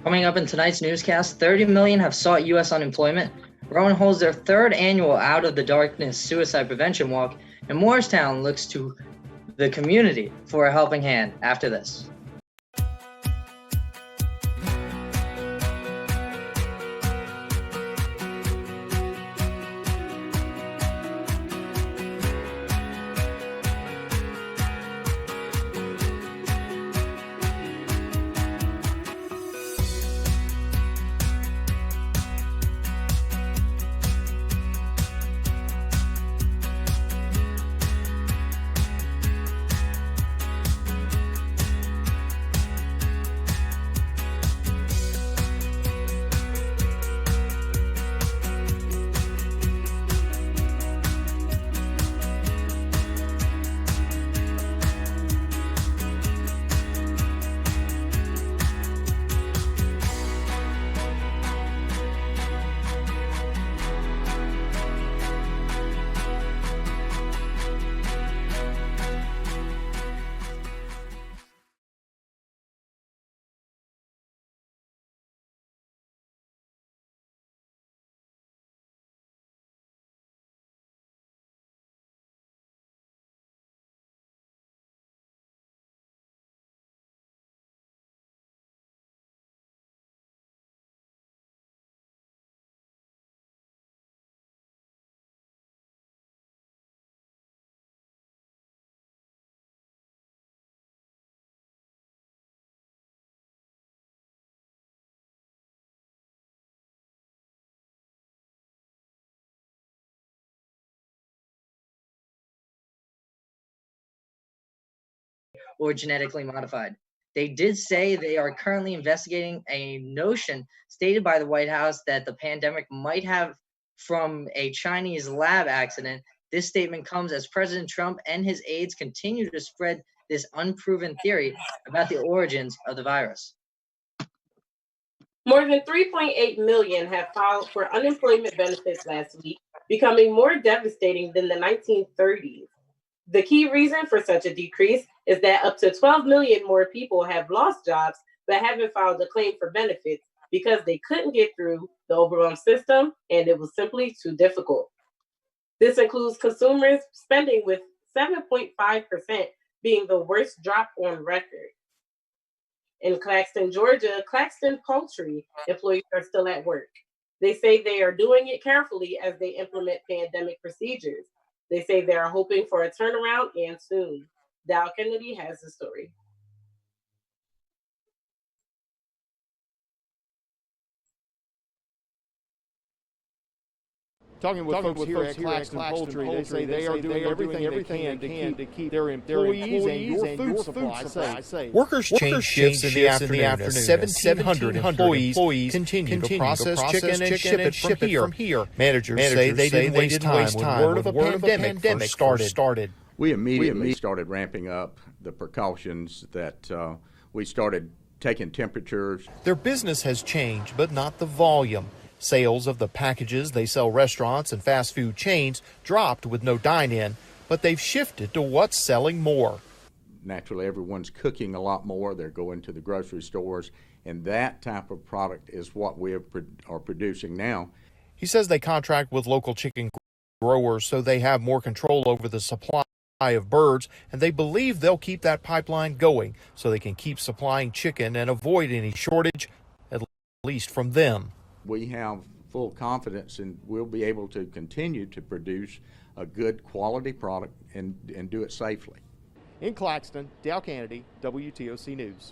Coming up in tonight's newscast, 30 million have sought U.S. unemployment. Rowan holds their third annual Out of the Darkness Suicide Prevention Walk, and Morristown looks to the community for a helping hand after this. Or genetically modified. They did say they are currently investigating a notion stated by the White House that the pandemic might have from a Chinese lab accident. This statement comes as President Trump and his aides continue to spread this unproven theory about the origins of the virus. More than 3.8 million have filed for unemployment benefits last week, becoming more devastating than the 1930s. The key reason for such a decrease is that up to 12 million more people have lost jobs but haven't filed a claim for benefits because they couldn't get through the overwhelmed system and it was simply too difficult. This includes consumers spending, with 7.5% being the worst drop on record. In Claxton, Georgia, Claxton Poultry employees are still at work. They say they are doing it carefully as they implement pandemic procedures. They say they are hoping for a turnaround and soon. Dow Kennedy has the story. Talking with folks here at Claxton Poultry, they say they are doing everything they can to keep their employees and your food supply safe. Workers change shifts in the afternoon as 1,700 employees continue to process chicken and ship it from here. Managers say they didn't waste time when word of a pandemic started. We immediately started ramping up the precautions that we started taking temperatures. Their business has changed, but not the volume. Sales of the packages they sell restaurants and fast food chains dropped with no dine-in, but they've shifted to what's selling more. Naturally, everyone's cooking a lot more. They're going to the grocery stores, and that type of product is what we are producing now. He says they contract with local chicken growers so they have more control over the supply of birds, and they believe they'll keep that pipeline going so they can keep supplying chicken and avoid any shortage, at least from them. We have full confidence and we'll be able to continue to produce a good quality product and do it safely. In Claxton, Dow Kennedy, WTOC News.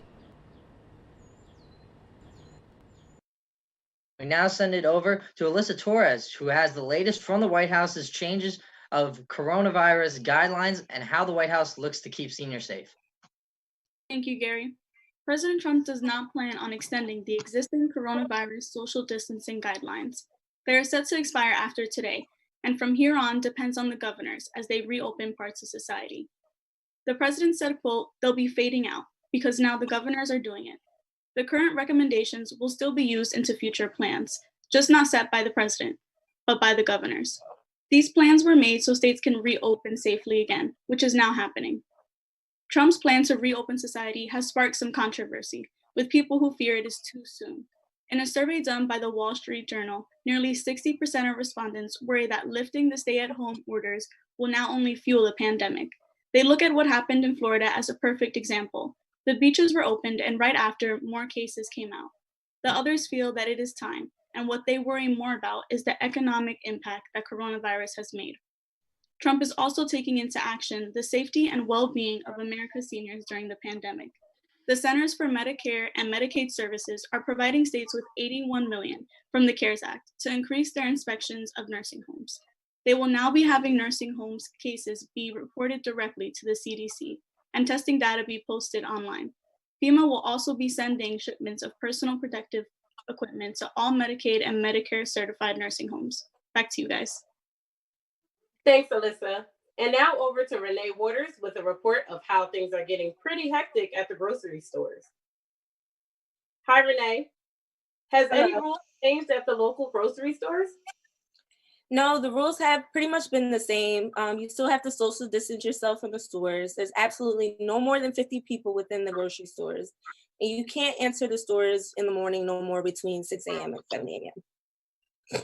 We now send it over to Alyssa Torres, who has the latest from the White House's changes of coronavirus guidelines and how the White House looks to keep seniors safe. Thank you, Gary. President Trump does not plan on extending the existing coronavirus social distancing guidelines. They are set to expire after today, and from here on depends on the governors as they reopen parts of society. The president said, quote, "They'll be fading out because now the governors are doing it. The current recommendations will still be used into future plans, just not set by the president, but by the governors. These plans were made so states can reopen safely again, which is now happening." Trump's plan to reopen society has sparked some controversy, with people who fear it is too soon. In a survey done by the Wall Street Journal, nearly 60% of respondents worry that lifting the stay-at-home orders will now only fuel the pandemic. They look at what happened in Florida as a perfect example. The beaches were opened, and right after, more cases came out. The others feel that it is time, and what they worry more about is the economic impact that coronavirus has made. Trump is also taking into action the safety and well-being of America's seniors during the pandemic. The Centers for Medicare and Medicaid Services are providing states with $81 million from the CARES Act to increase their inspections of nursing homes. They will now be having nursing homes cases be reported directly to the CDC and testing data be posted online. FEMA will also be sending shipments of personal protective equipment to all Medicaid and Medicare certified nursing homes. Back to you guys. Thanks, Alyssa. And now over to Renee Waters with a report of how things are getting pretty hectic at the grocery stores. Hi, Renee. Has any rules changed at the local grocery stores? No, the rules have pretty much been the same. You still have to social distance yourself in the stores. There's absolutely no more than 50 people within the grocery stores. And you can't enter the stores in the morning no more between 6 a.m. and 7 a.m.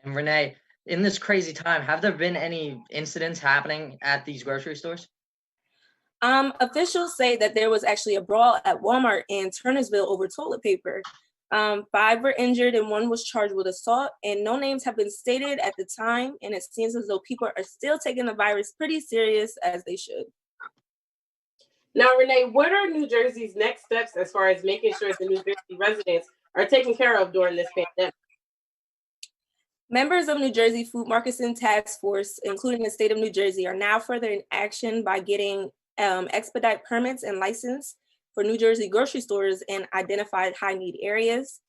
And Renee, in this crazy time, have there been any incidents happening at these grocery stores? Officials say that there was actually a brawl at Walmart in Turnersville over toilet paper. 5 were injured and 1 was charged with assault, and no names have been stated at the time, and it seems as though people are still taking the virus pretty serious, as they should. Now, Renee, what are New Jersey's next steps as far as making sure the New Jersey residents are taken care of during this pandemic? Members of New Jersey Food Marketing Task Force, including the state of New Jersey, are now further in action by getting expedite permits and license for New Jersey grocery stores in identified high-need areas.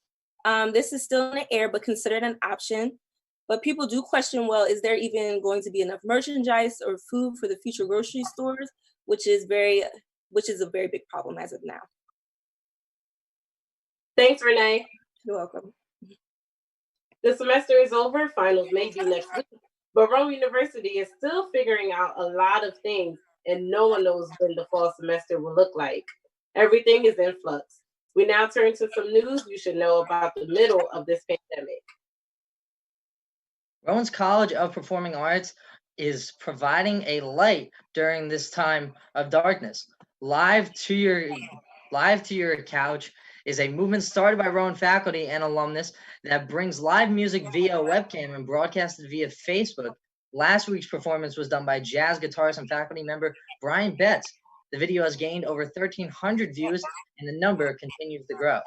This is still in the air, but considered an option. But people do question, well, is there even going to be enough merchandise or food for the future grocery stores, which is a very big problem as of now. Thanks, Renee. You're welcome. The semester is over, finals may be next week, but Rowan University is still figuring out a lot of things, and no one knows when the fall semester will look like. Everything is in flux. We now turn to some news you should know about the middle of this pandemic. Rowan's College of Performing Arts is providing a light during this time of darkness. Live to your couch is a movement started by Rowan faculty and alumnus that brings live music via webcam and broadcasted via Facebook. Last week's performance was done by jazz guitarist and faculty member Brian Betts. The video has gained over 1,300 views, and the number continues to grow.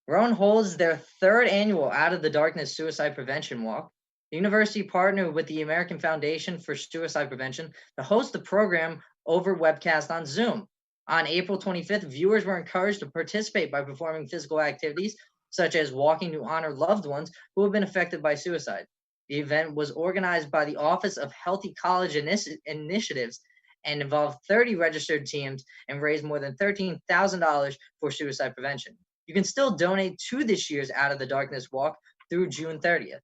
Rowan holds their 3rd annual Out of the Darkness Suicide Prevention Walk. The university partnered with the American Foundation for Suicide Prevention to host the program over webcast on Zoom. On April 25th, viewers were encouraged to participate by performing physical activities, such as walking to honor loved ones who have been affected by suicide. The event was organized by the Office of Healthy College Initiatives and involved 30 registered teams and raised more than $13,000 for suicide prevention. You can still donate to this year's Out of the Darkness Walk through June 30th.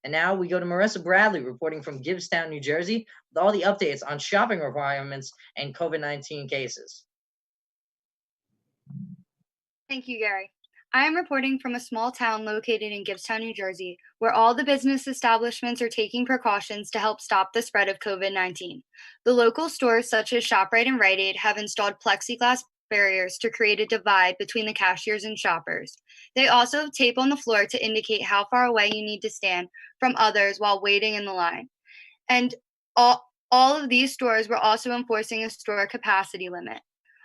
And now we go to Marissa Bradley reporting from Gibbstown, New Jersey, with all the updates on shopping requirements and COVID-19 cases. Thank you, Gary. I am reporting from a small town located in Gibbstown, New Jersey, where all the business establishments are taking precautions to help stop the spread of COVID-19. The local stores, such as ShopRite and Rite Aid, have installed plexiglass barriers to create a divide between the cashiers and shoppers. They also have tape on the floor to indicate how far away you need to stand from others while waiting in the line. And all of these stores were also enforcing a store capacity limit.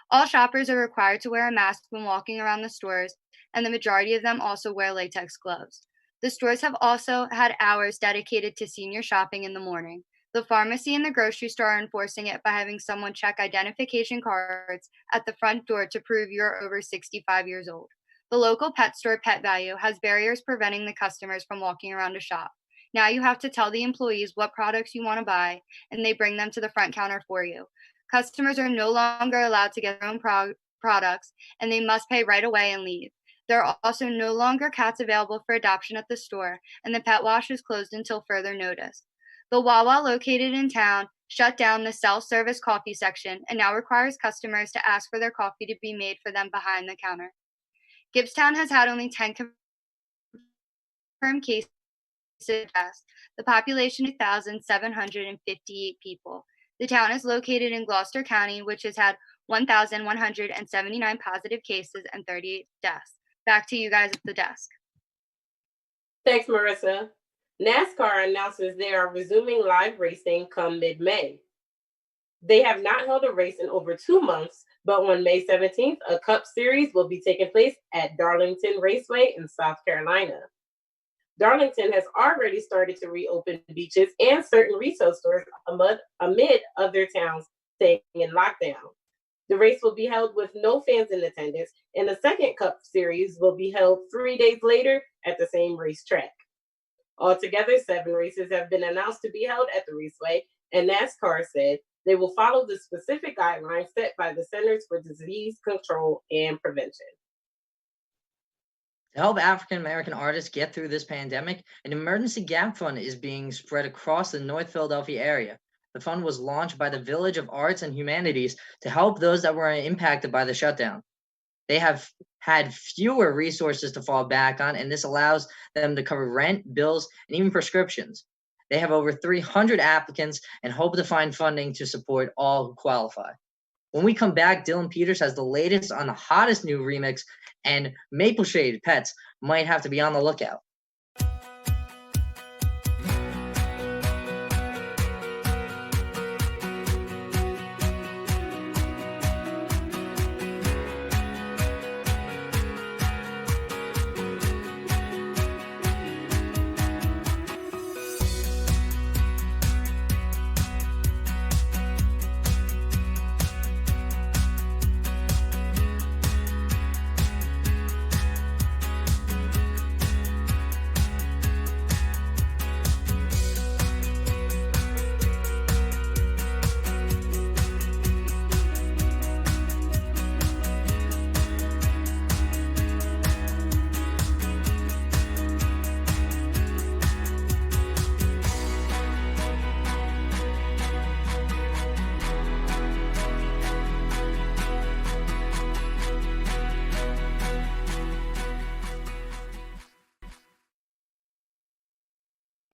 All shoppers are required to wear a mask when walking around the stores, and the majority of them also wear latex gloves. The stores have also had hours dedicated to senior shopping in the morning. The pharmacy and the grocery store are enforcing it by having someone check identification cards at the front door to prove you're over 65 years old. The local pet store, Pet Value, has barriers preventing the customers from walking around a shop. Now you have to tell the employees what products you want to buy, and they bring them to the front counter for you. Customers are no longer allowed to get their own products, and they must pay right away and leave. There are also no longer cats available for adoption at the store, and the pet wash is closed until further notice. The Wawa located in town shut down the self-service coffee section and now requires customers to ask for their coffee to be made for them behind the counter. Gibbstown has had only 10 confirmed cases. The population is 2,758 people. The town is located in Gloucester County, which has had 1,179 positive cases and 38 deaths. Back to you guys at the desk. Thanks, Marissa. NASCAR announces they are resuming live racing come mid-May. They have not held a race in over 2 months, but on May 17th, a Cup Series will be taking place at Darlington Raceway in South Carolina. Darlington has already started to reopen beaches and certain retail stores amid other towns staying in lockdown. The race will be held with no fans in attendance, and the second Cup Series will be held 3 days later at the same racetrack. Altogether, 7 races have been announced to be held at the raceway, and NASCAR said they will follow the specific guidelines set by the Centers for Disease Control and Prevention. To help African American artists get through this pandemic, an emergency gap fund is being spread across the North Philadelphia area. The fund was launched by the Village of Arts and Humanities to help those that were impacted by the shutdown. They have had fewer resources to fall back on, and this allows them to cover rent, bills, and even prescriptions. They have over 300 applicants and hope to find funding to support all who qualify. When we come back, Dylan Peters has the latest on the hottest new remix, and Maple Shade Pets might have to be on the lookout.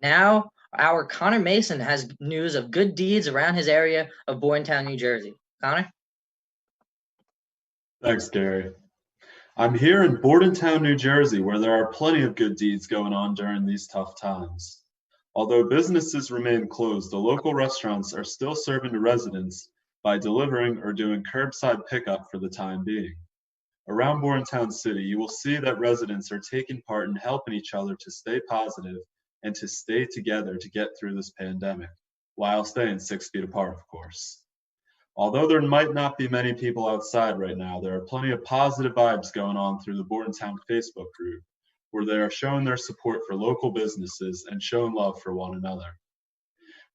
Now, our Connor Mason has news of good deeds around his area of Bordentown, New Jersey. Connor? Thanks, Gary. I'm here in Bordentown, New Jersey, where there are plenty of good deeds going on during these tough times. Although businesses remain closed, the local restaurants are still serving to residents by delivering or doing curbside pickup for the time being. Around Bordentown City, you will see that residents are taking part in helping each other to stay positive and to stay together to get through this pandemic, while staying 6 feet apart, of course. Although there might not be many people outside right now, there are plenty of positive vibes going on through the Bordentown Facebook group, where they are showing their support for local businesses and showing love for one another.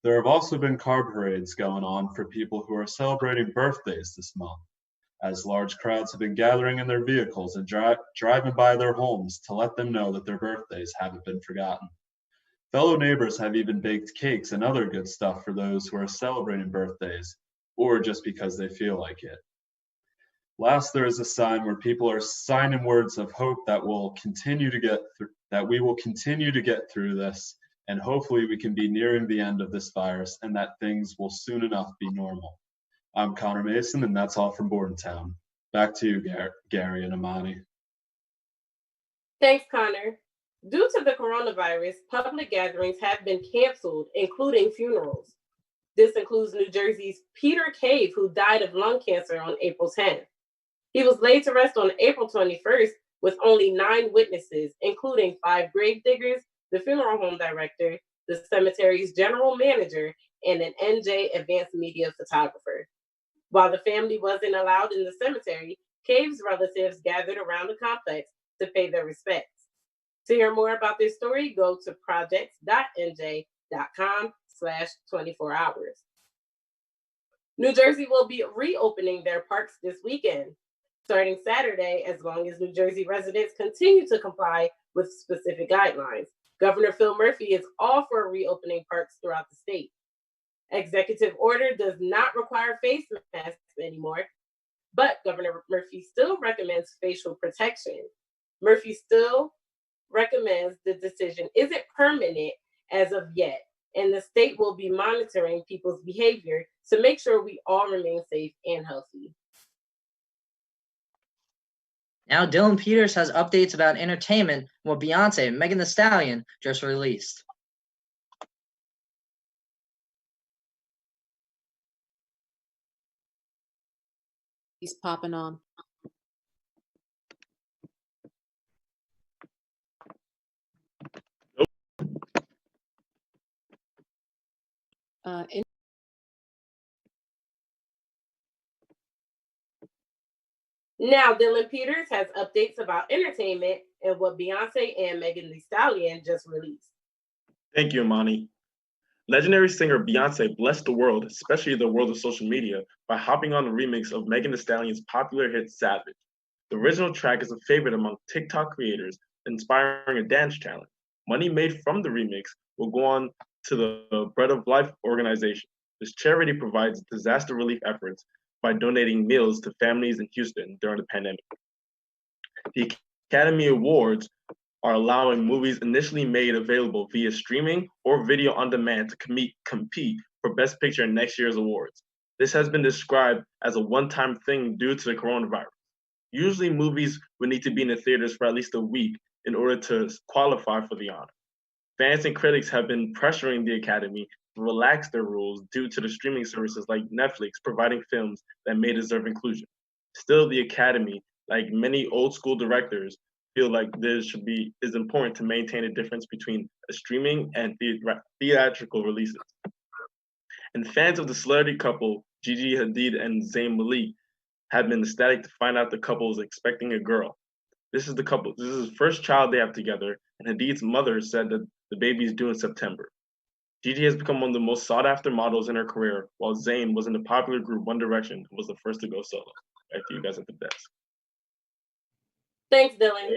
There have also been car parades going on for people who are celebrating birthdays this month, as large crowds have been gathering in their vehicles and driving by their homes to let them know that their birthdays haven't been forgotten. Fellow neighbors have even baked cakes and other good stuff for those who are celebrating birthdays, or just because they feel like it. Last, there is a sign where people are signing words of hope that we will continue to get through this, and hopefully we can be nearing the end of this virus and that things will soon enough be normal. I'm Connor Mason, and that's all from Bordentown. Back to you, Gary and Amani. Thanks, Connor. Due to the coronavirus, public gatherings have been canceled, including funerals. This includes New Jersey's Peter Cave, who died of lung cancer on April 10th. He was laid to rest on April 21st with only 9 witnesses, including 5 grave diggers, the funeral home director, the cemetery's general manager, and an NJ Advanced Media photographer. While the family wasn't allowed in the cemetery, Cave's relatives gathered around the complex to pay their respects. To hear more about this story, go to projects.nj.com/24hours. New Jersey will be reopening their parks this weekend, starting Saturday, as long as New Jersey residents continue to comply with specific guidelines. Governor Phil Murphy is all for reopening parks throughout the state. Executive order does not require face masks anymore, but Governor Murphy still recommends facial protection. Murphy still recommends the decision isn't permanent as of yet, and the state will be monitoring people's behavior to make sure we all remain safe and healthy. Now Dylan Peters has updates about entertainment and what Beyonce and Megan Thee Stallion just released. He's popping on. Now, Dylan Peters has updates about entertainment and what Beyonce and Megan Thee Stallion just released. Thank you, Imani. Legendary singer Beyonce blessed the world, especially the world of social media, by hopping on the remix of Megan Thee Stallion's popular hit Savage. The original track is a favorite among TikTok creators, inspiring a dance challenge. Money made from the remix will go on to the Bread of Life organization. This charity provides disaster relief efforts by donating meals to families in Houston during the pandemic. The Academy Awards are allowing movies initially made available via streaming or video on demand to compete for Best Picture in next year's awards. This has been described as a one-time thing due to the coronavirus. Usually movies would need to be in the theaters for at least a week in order to qualify for the honor. Fans and critics have been pressuring the Academy to relax their rules due to the streaming services like Netflix providing films that may deserve inclusion. Still, the Academy, like many old school directors, feel like is important to maintain a difference between a streaming and theatrical releases. And fans of the celebrity couple, Gigi Hadid and Zayn Malik, have been ecstatic to find out the couple is expecting a girl. This is the first child they have together, and Hadid's mother said that the baby is due in September. Gigi has become one of the most sought-after models in her career, while Zayn was in the popular group One Direction and was the first to go solo. Back to you guys at the desk. Thanks, Dylan.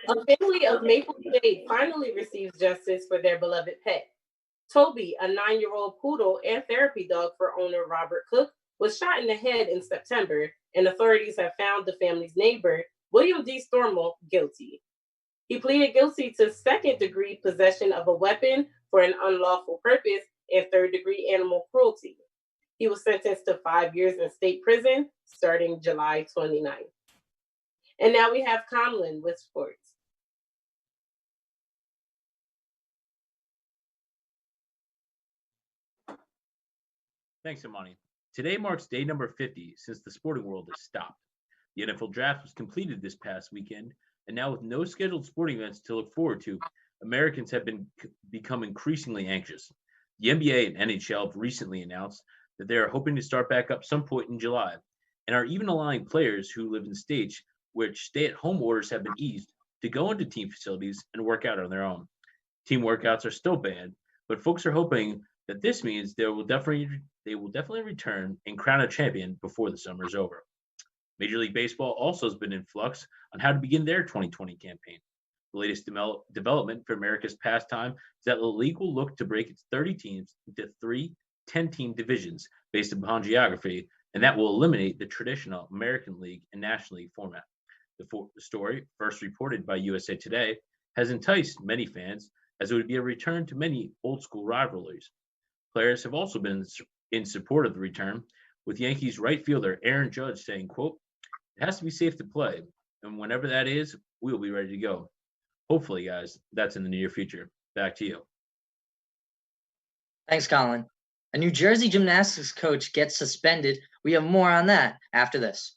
A family of Maple Shade finally receives justice for their beloved pet. Toby, a 9-year-old poodle and therapy dog for owner Robert Cook, was shot in the head in September, and authorities have found the family's neighbor, William D. Stormwell, guilty. He pleaded guilty to second-degree possession of a weapon for an unlawful purpose and third-degree animal cruelty. He was sentenced to 5 years in state prison starting July 29th. And now we have Conlon with sports. Thanks, Imani. Today marks day number 50 since the sporting world has stopped. The NFL draft was completed this past weekend, and now with no scheduled sporting events to look forward to, Americans have become increasingly anxious. The NBA and NHL have recently announced that they are hoping to start back up some point in July, and are even allowing players who live in states which stay-at-home orders have been eased to go into team facilities and work out on their own. Team workouts are still banned, but folks are hoping that this means they will definitely return and crown a champion before the summer is over. Major League Baseball also has been in flux on how to begin their 2020 campaign. The latest development for America's pastime is that the league will look to break its 30 teams into 3 10-team divisions based upon geography, and that will eliminate the traditional American League and National League format. The story, first reported by USA Today, has enticed many fans as it would be a return to many old-school rivalries. Players have also been in support of the return, with Yankees right fielder Aaron Judge saying, quote, "It has to be safe to play, and whenever that is, we'll be ready to go." Hopefully, guys, that's in the near future. Back to you. Thanks, Colin. A New Jersey gymnastics coach gets suspended. We have more on that after this.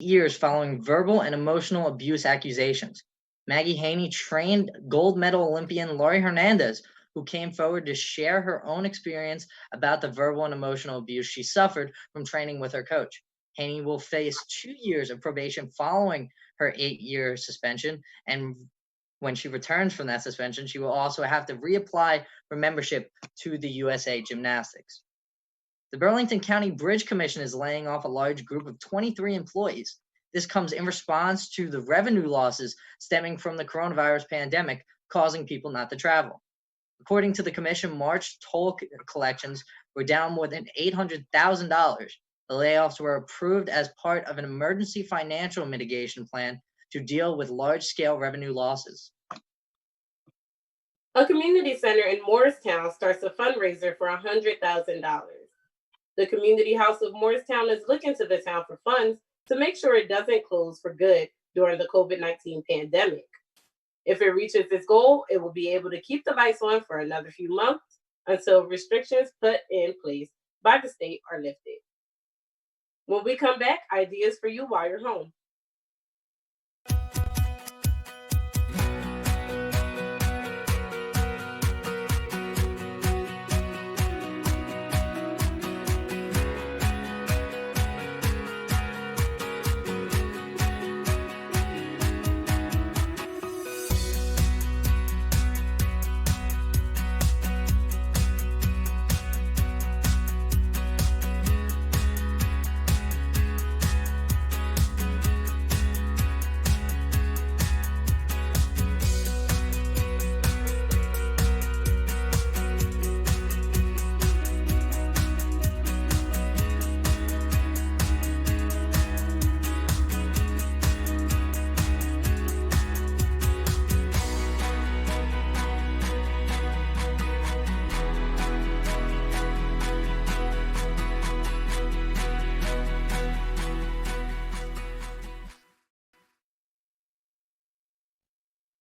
years following verbal and emotional abuse accusations. Maggie Haney trained gold medal Olympian Laurie Hernandez, who came forward to share her own experience about the verbal and emotional abuse she suffered from training with her coach. Haney will face 2 years of probation following her 8-year suspension, and when she returns from that suspension, she will also have to reapply for membership to the USA Gymnastics. The Burlington County Bridge Commission is laying off a large group of 23 employees. This comes in response to the revenue losses stemming from the coronavirus pandemic, causing people not to travel. According to the commission, March toll collections were down more than $800,000. The layoffs were approved as part of an emergency financial mitigation plan to deal with large-scale revenue losses. A community center in Morristown starts a fundraiser for $100,000. The Community House of Morristown is looking to the town for funds to make sure it doesn't close for good during the COVID-19 pandemic. If it reaches its goal, it will be able to keep the lights on for another few months until restrictions put in place by the state are lifted. When we come back, ideas for you while you're home.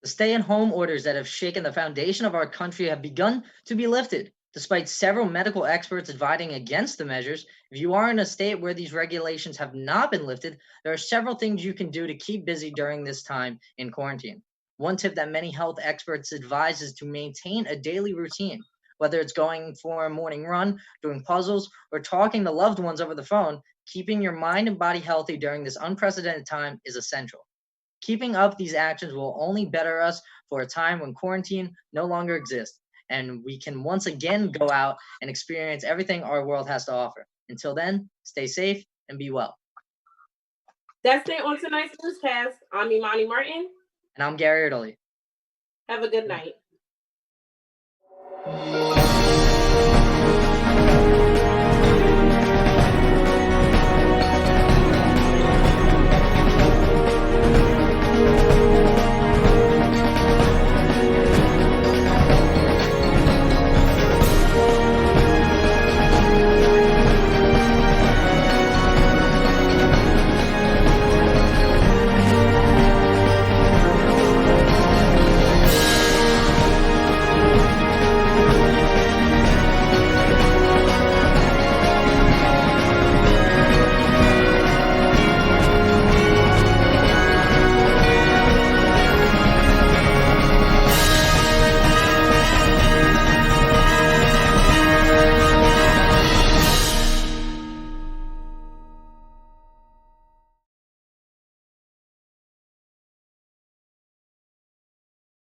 The stay-at-home orders that have shaken the foundation of our country have begun to be lifted. Despite several medical experts advising against the measures, if you are in a state where these regulations have not been lifted, there are several things you can do to keep busy during this time in quarantine. One tip that many health experts advise is to maintain a daily routine. Whether it's going for a morning run, doing puzzles, or talking to loved ones over the phone, keeping your mind and body healthy during this unprecedented time is essential. Keeping up these actions will only better us for a time when quarantine no longer exists, and we can once again go out and experience everything our world has to offer. Until then, stay safe and be well. That's it on tonight's newscast. I'm Imani Martin. And I'm Gary Erdely. Have a good night.